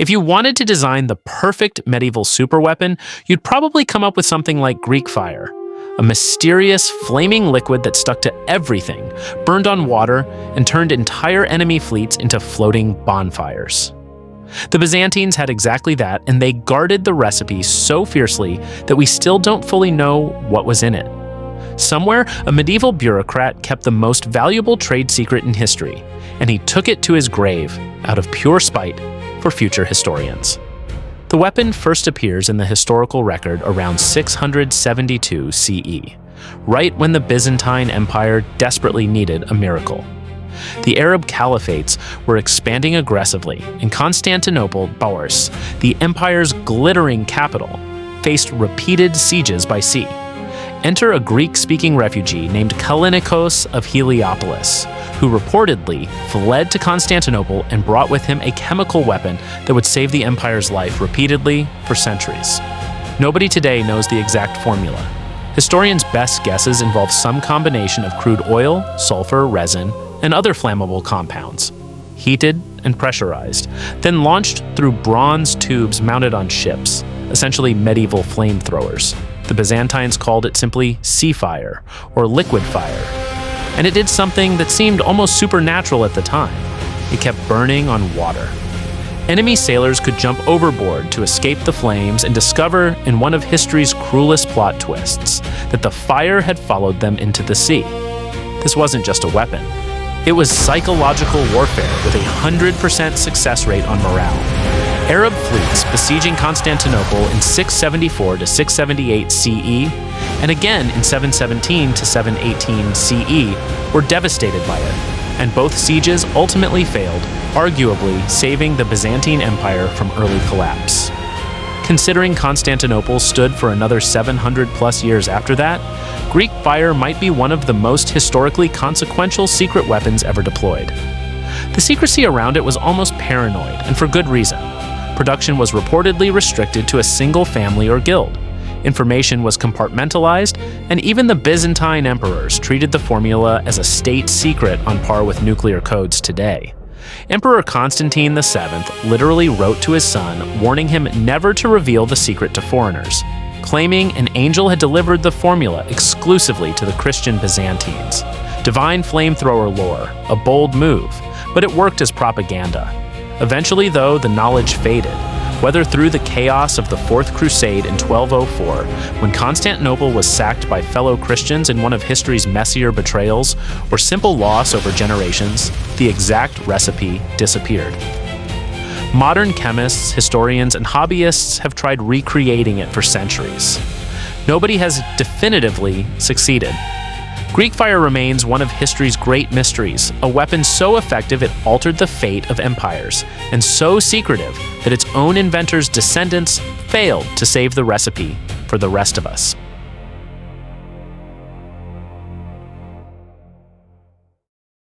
If you wanted to design the perfect medieval superweapon, you'd probably come up with something like Greek fire, a mysterious, flaming liquid that stuck to everything, burned on water, and turned entire enemy fleets into floating bonfires. The Byzantines had exactly that, and they guarded the recipe so fiercely that we still don't fully know what was in it. Somewhere, a medieval bureaucrat kept the most valuable trade secret in history, and he took it to his grave out of pure spite for future historians. The weapon first appears in the historical record around 672 CE, right when the Byzantine Empire desperately needed a miracle. The Arab caliphates were expanding aggressively, and Constantinople, Bourse, the empire's glittering capital, faced repeated sieges by sea. Enter a Greek-speaking refugee named Kallinikos of Heliopolis, who reportedly fled to Constantinople and brought with him a chemical weapon that would save the empire's life repeatedly for centuries. Nobody today knows the exact formula. Historians' best guesses involve some combination of crude oil, sulfur, resin, and other flammable compounds, heated and pressurized, then launched through bronze tubes mounted on ships, essentially medieval flamethrowers. The Byzantines called it simply sea fire or liquid fire, and it did something that seemed almost supernatural at the time. It kept burning on water. Enemy sailors could jump overboard to escape the flames and discover, in one of history's cruelest plot twists, that the fire had followed them into the sea. This wasn't just a weapon. It was psychological warfare with a 100% success rate on morale. Arab fleets besieging Constantinople in 674 to 678 CE, and again in 717 to 718 CE, were devastated by it, and both sieges ultimately failed, arguably saving the Byzantine Empire from early collapse. Considering Constantinople stood for another 700 plus years after that, Greek fire might be one of the most historically consequential secret weapons ever deployed. The secrecy around it was almost paranoid, and for good reason. Production was reportedly restricted to a single family or guild. Information was compartmentalized, and even the Byzantine emperors treated the formula as a state secret on par with nuclear codes today. Emperor Constantine VII literally wrote to his son, warning him never to reveal the secret to foreigners, claiming an angel had delivered the formula exclusively to the Christian Byzantines. Divine flamethrower lore, a bold move, but it worked as propaganda. Eventually, though, the knowledge faded, whether through the chaos of the Fourth Crusade in 1204, when Constantinople was sacked by fellow Christians in one of history's messier betrayals, or simple loss over generations, the exact recipe disappeared. Modern chemists, historians, and hobbyists have tried recreating it for centuries. Nobody has definitively succeeded. Greek fire remains one of history's great mysteries, a weapon so effective it altered the fate of empires, and so secretive that its own inventors' descendants failed to save the recipe for the rest of us.